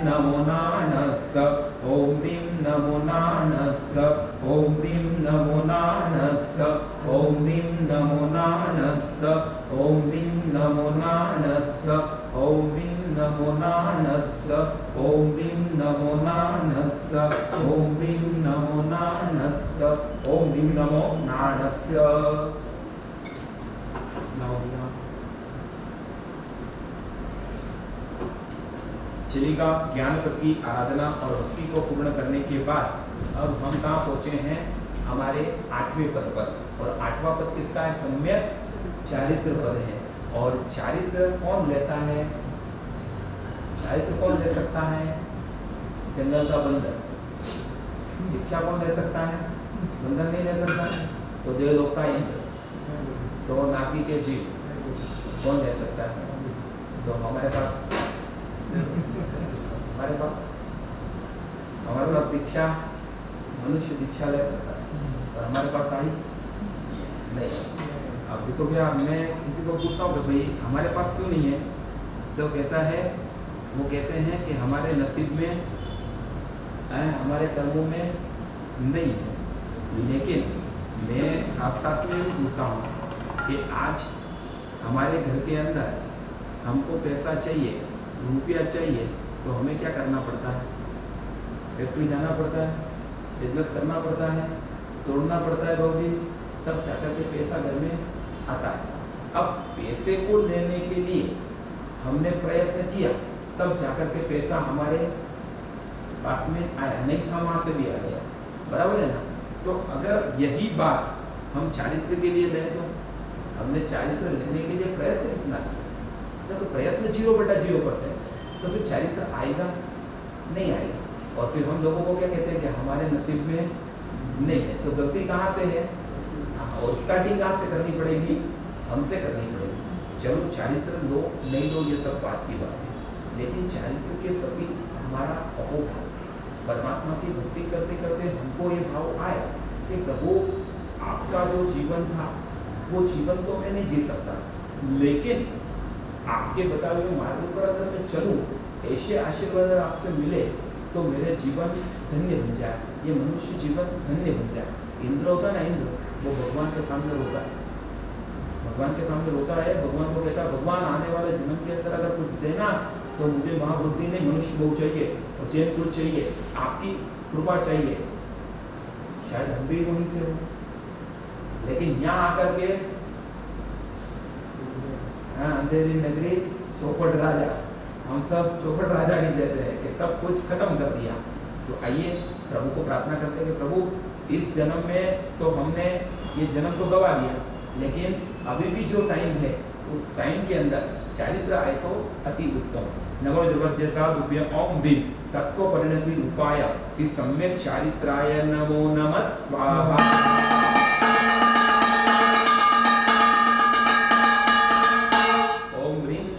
नमो nuns ओम ह्रीं नमो nuns ओम ह्रीं नमो nuns ओम ह्रीं नमो नानस ओम ह्रीं नमो नानस ओम ह्रीं नमो नानस ओम ह्रीं नमो नानस ओम ह्रीं नमो नानस ओम ह्रीं नमो नानस्य। चलिएगा, ज्ञान पद की आराधना और भक्ति को पूर्ण करने के बाद अब हम कहाँ पहुँचे हैं, हमारे 8वें पद पर। और 8वां पद किसका है? सम्यक चारित्र पद है। और चारित्र कौन लेता है? चारित्र कौन ले सकता है? जंगल का बंदर। दीक्षा कौन ले सकता है? बंदर नहीं ले सकता। तो देवलोक का इंद्र, तो नाभि के जीव कौन ले सकता है? तो हमारे पास दीक्षा, मनुष्य दीक्षा ले सकता है, और हमारे पास आई नहीं। अब देखो भैया, मैं किसी को पूछता हूँ कि भाई हमारे पास क्यों नहीं है, तो कहता है, वो कहते हैं कि हमारे नसीब में, हमारे कर्मों में नहीं है। लेकिन मैं साथ साथ में भी पूछता हूँ कि आज हमारे घर के अंदर हमको पैसा चाहिए, रुपया चाहिए, तो हमें क्या करना पड़ता है? फैक्ट्री जाना पड़ता है, बिजनेस करना पड़ता है, तोड़ना पड़ता है रोजी, तब जाकर के पैसा घर में आता है। अब पैसे को लेने के लिए हमने प्रयत्न किया, तब जाकर के पैसा हमारे पास में आया, नहीं था वहां से भी आ गया, बराबर है ना? तो अगर यही बात हम चारित्र के लिए लें, तो हमने चारित्र लेने के लिए प्रयत्न कितना किया? तो प्रयत्न 0/0%, तो फिर चारित्र आएगा नहीं आएगा। और फिर हम लोगों को क्या कहते हैं कि हमारे नसीब में नहीं है। तो गलती कहाँ से है? और स्टार्टिंग कहाँ से करनी पड़ेगी? हमसे करनी पड़ेगी। चलो चारित्र लो नहीं लो ये सब बात की बात है, लेकिन चारित्र के प्रति हमारा अहोभाव, परमात्मा की भक्ति करते करते हमको ये भाव आया कि प्रभु आपका जो जीवन था वो जीवन तो मैं नहीं जी सकता, लेकिन आपके बताए हुए मार्ग पर अगर मैं चलूं, ऐसे आशीर्वाद आपसे मिले तो मेरे जीवन धन्य बन जाए, ये मनुष्य जीवन धन्य बन जाए। इंद्र होता ना, इंद्र वो भगवान के सामने रोता है, भगवान के सामने रोता है, भगवान को कहता है भगवान आने वाले जन्म के अंदर अगर कुछ देना तो मुझे महाबुद्धि नहीं, मनुष्य बहु चाहिए और जैन कुल चाहिए, आपकी कृपा चाहिए। शायद हम भी वहीं से हो, लेकिन यहाँ आकर के अंधेरी नगरी चौपट राजा, हम सब चौपट राजा के जैसे है कि सब कुछ खत्म कर दिया। तो आइए प्रभु को प्रार्थना करते हैं कि प्रभु इस जन्म में तो हमने ये जन्म तो गवा दिया, लेकिन अभी भी जो टाइम है उस टाइम के अंदर चारित्र आए तो अति उत्तम। नमो जगद्देशाभ्य ओम ह्रीं तत्व परिणति रूपाय श्री सम्यक चारित्राय नमो नमः स्वाहा।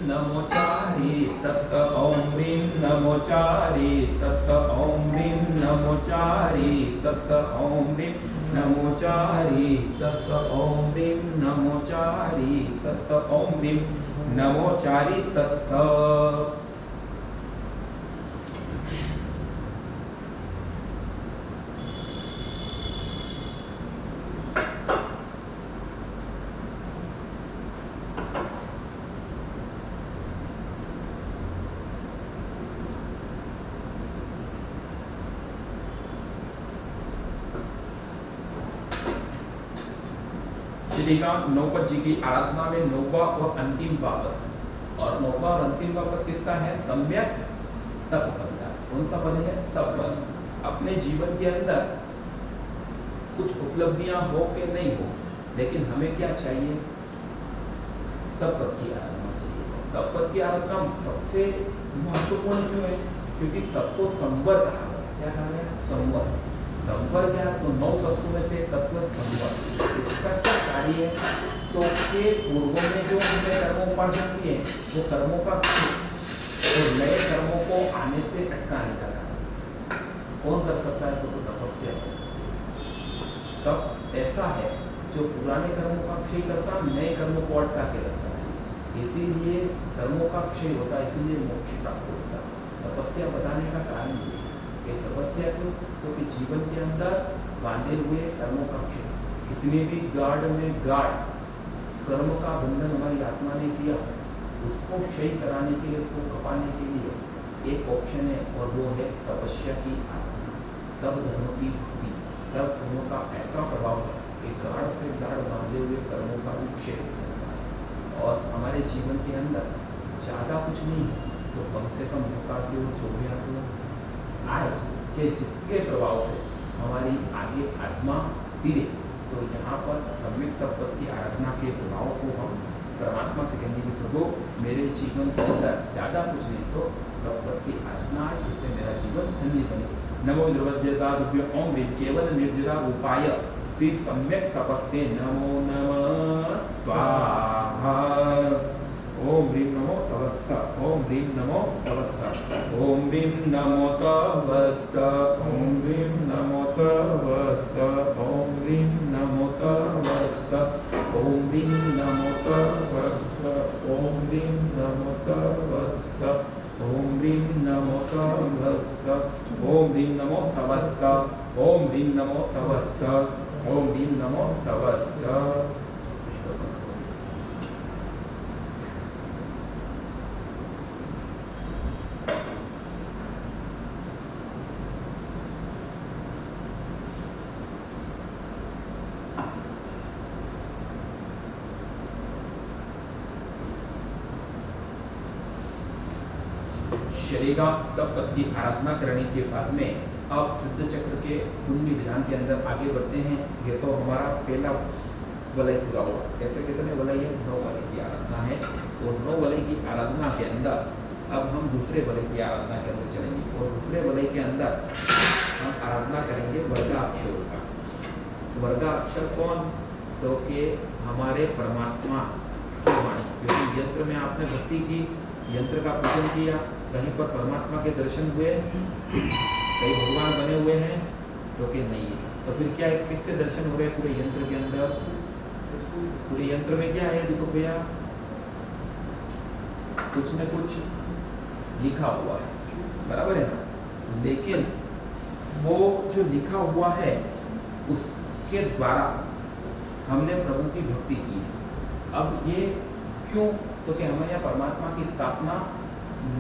नमो चारि तस् ओम ह्रीं नमो चारि तस् ओम ह्रीं नमो चारि तस् ओम ह्रीं नमो चारि तस् ओम ह्रीं नमो चारि तस्। नौपद जी की आराधना में नौवा और अंतिम बाबत, और नौवा और अंतिम बाबत किसका है? सम्यक तप पद का। कौन सा पद है? तप पद। अपने जीवन के अंदर कुछ उपलब्धियां हो के नहीं हो, लेकिन हमें क्या चाहिए? तप पद की आराधना चाहिए। तप पद की आराधना सबसे महत्वपूर्ण क्यों है? क्योंकि तप को संवर कहा गया। क्या कहा गया? संवर। संवर क्या? तो 9 तत्वों में से तत्व संवर। इसका क्या कार्य है? तो के पूर्वों में जो हमने कर्मोपार्जन किए वो कर्मों का और नए कर्मों को आने से अटकाने का काम कौन कर सकता है? तो तपस्या। तप ऐसा है जो पुराने कर्मों का क्षय करता, नए कर्मों को अटका के रखता है। इसीलिए कर्मों का क्षय होता है, इसीलिए मोक्ष प्राप्त होता है। तपस्या तपस्या बताने का कारण ये कि तपस्या क्यों, तो कि जीवन के अंदर बांधे हुए कर्मों का क्षय, कितने भी गाढ़ में गाढ़ कर्म का बंधन हमारी आत्मा ने किया, उसको क्षय कराने के लिए, उसको खपाने के लिए एक ऑप्शन है, और वो है तपस्या की आराधना। तब धर्म की भक्ति, तब धर्म का ऐसा प्रभाव है कि गाढ़ से गाढ़ बांधे हुए कर्मों का भी क्षय हो सकता है। और हमारे जीवन के अंदर ज़्यादा कुछ नहीं है तो कम से कम मौका से वो छोड़िया तो आए कि जिसके प्रभाव से हमारी आगे आत्मा धीरे, तो यहाँ पर सम्यक तत्व की आराधना के प्रभाव को हम परमात्मा से कहेंगे कि प्रभु मेरे जीवन के अंदर ज़्यादा कुछ नहीं तो तत्व की आराधना है, जिससे मेरा जीवन धन्य बने। नमो निर्वज्यताभ्यो ओम ह्रीं केवल निर्जरा रूपाय श्री सम्यक तपस्से नमो नमः स्वाहा। ओम ह्रीं नमो तपस्स, ओम ह्रीं नमो तपस्स, ओम ह्रीं नमो तपस्स, ओम ह्रीं नमो तपस्स, ओम ह्रीं नमो तपस्स, ओम ह्रीं नमो तपस्स, ओम ह्रीं नमो तपस्स, ओम ह्रीं नमो तपस्स, ओम ह्रीं नमो तपस्स, ओम ह्रीं नमो तपस्स, ओम ह्रीं नमो तपस्स। चलेगा। तब तक की आराधना करने के बाद में अब सिद्ध चक्र के पुण्य विधान के अंदर आगे बढ़ते हैं। ये तो हमारा पहला वलय पूरा हुआ। ऐसे कितने वलय है? 9 वलय की आराधना है। और 9 वलय की आराधना के अंदर अब हम दूसरे वलय की आराधना के अंदर चलेंगे। और दूसरे वलय के अंदर हम आराधना करेंगे वर्गाक्षरों का। वर्गाक्षर कौन? तो कि हमारे परमात्मा की वाणी। क्योंकि यंत्र में आपने भक्ति की, यंत्र का पूजन किया, कहीं पर परमात्मा के दर्शन हुए, कहीं भगवान बने हुए हैं तो कि नहीं है, तो फिर क्या है? किसके दर्शन हो रहे हैं? पूरे यंत्र के अंदर। पूरे यंत्र में क्या है? देखो भैया, कुछ न कुछ लिखा हुआ है, बराबर है ना? लेकिन वो जो लिखा हुआ है उसके द्वारा हमने प्रभु की भक्ति की है। अब ये क्यों? तो कि हमारे यहाँ परमात्मा की स्थापना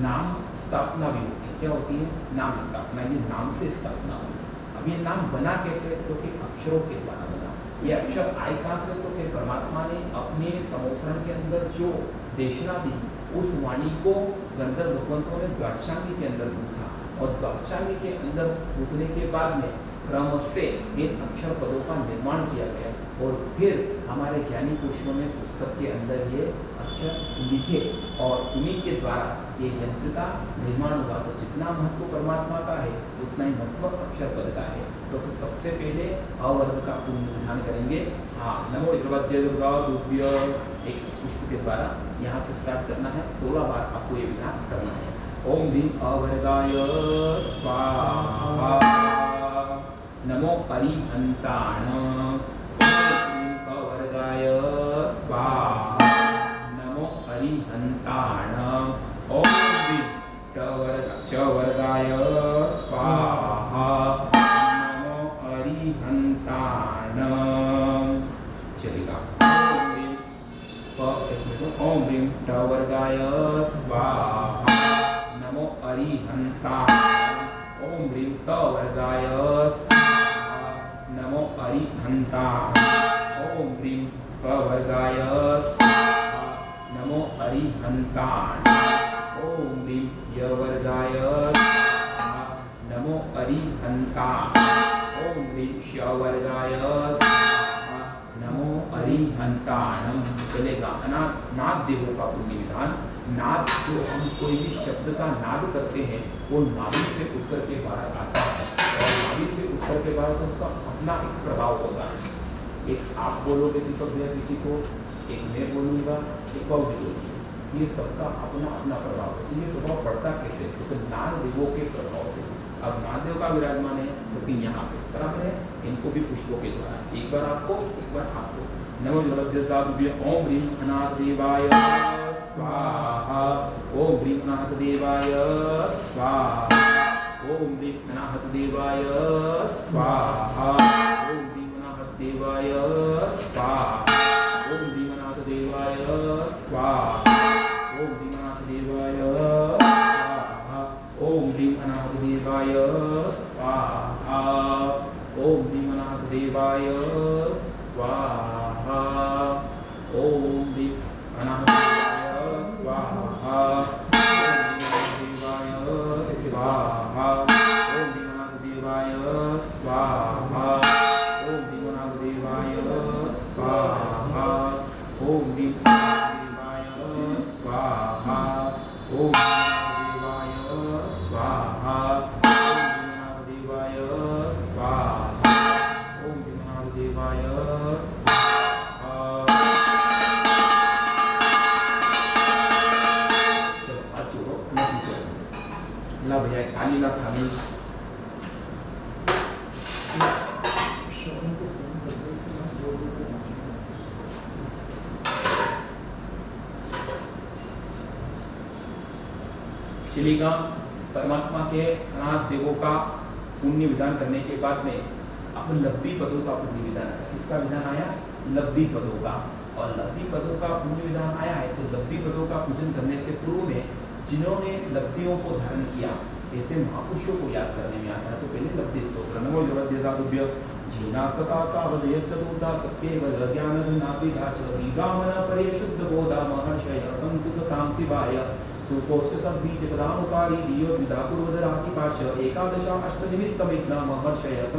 नाम स्थापना भी होती है। क्या होती है? नाम स्थापना। ये नाम से स्थापना हुई। अब ये नाम बना कैसे? तो कि अक्षरों के द्वारा बना। ये अक्षर आए कहाँ से? तो कि परमात्मा ने अपने समोसरण के अंदर जो देशना दी, उस वाणी को गंधर्व भगवंतों ने द्वादशांगी के अंदर पूछा, और द्वादशांगी के अंदर पूछने के बाद में क्रम से इन अक्षर पदों का निर्माण किया गया। और फिर हमारे ज्ञानी पुरुषों ने पुस्तक के अंदर ये अक्षर लिखे, और उन्हीं के द्वारा ये यंत्र का निर्माण हुआ। तो जितना महत्व परमात्मा का है उतना ही महत्व अक्षर पद का है। तो सबसे पहले अवर्ग का पुनर्विधान करेंगे। हाँ, नमो द्रव्य एक पुष्प के द्वारा यहाँ से स्टार्ट करना है। 16 बार आपको ये विधान करना है। ओम ह्रीं अवर्गाय स्वाहा। नमो अरिहंताण। अवर्गाय स्वाहा। नमो अरिहंताण। ओम ह्रीं चवर्गाय स्वाहा। नमो अरिहंताण। चलेगा। ओम ह्रीं टवर्गाय स्वाहा। नमो अरिहंताण। ओम ह्रीं तवर्गाय स्वाहा। नमो अरिहंताण। ओम ह्रीं कवर्गाय स्वाहा। नमो अरिहंताण। ओम ह्रीं यवर्गाय स्वाहा। नमो अरिहंताण। ओम ह्रीं शवर्गाय स्वाहा। नमो अरिहंताण। चलेगा। नाद देवों का पुण्य विधान। नाद, जो हम कोई भी शब्द का नाद करते हैं वो नाभि से उठकर के बाहर आता है, और नाभि से उठकर के बाहर उसका अपना एक प्रभाव होता है। एक आप बोलोगे दीपक भैया किसी को, एक मैं बोलूँगा, एक बाबू बोलूँगा, ये सबका अपना अपना प्रभाव है। ये प्रभाव पड़ता कैसे? तो नाद देवों के प्रभाव से। अब नाद देव का विराजमान है तो कि यहाँ पे बराबर है, इनको भी पुष्पों के द्वारा, एक बार आपको, एक बार आपको। नमो जलभ्य ओम ह्रीं अनाथ देवाय स्वाहा। ओम ह्रीं अनाथ देवाय स्वाहा। देवाय स्वाहा। ओम भीमनाथ देवाय स्वाहा। ओम भीमनाथ देवाय स्वाहा। ओम भीमनाथ देवाय स्वाहा। ओम भीमनाथ देवाय स्वाहा। ओम भीमनाथ देवाय स्वाहा। ओम भीमनाथ देवाय स्वाहा। ओम भीमनाथ देवाय स्वाहा। ओम भीमनाथ देवाय स्वाहा। ओम भीमनाथ देवाय स्वाहा। ओम भीमनाथ देवाय स्वाहा। ओम भीमनाथ देवाय स्वाहा। चलो आज छोड़ो, नहीं चलो ला भैया खाली ला खाली। चलेगा। परमात्मा के अनाथ देवों का पुण्य विधान करने के बाद में अब लब्धि पदों का पुण्य विधान आया। किसका विधान आया? लब्धि पदों का। और लब्धि पदों का पुण्य विधान आया है तो लब्धि पदों का पूजन करने से पूर्व में जिन्होंने लब्धियों को धारण किया ऐसे महापुरुषों को याद करने में आता है। तो पहले लब्धि स्तोत्र नमो जगद्देवताभ्य जीनाकता सावधय चतुर्धा सत्येव ज्ञानधनाभिधा च वीगामन परिशुद्ध बोधा महर्षय सन्तु सतां शिवाय सुकोष्ठ सद्बीज प्रदानुकारी दियो द्विधा पूर्वधराकिपाश एकादश अष्टनिमित्तमिग्न महर्षय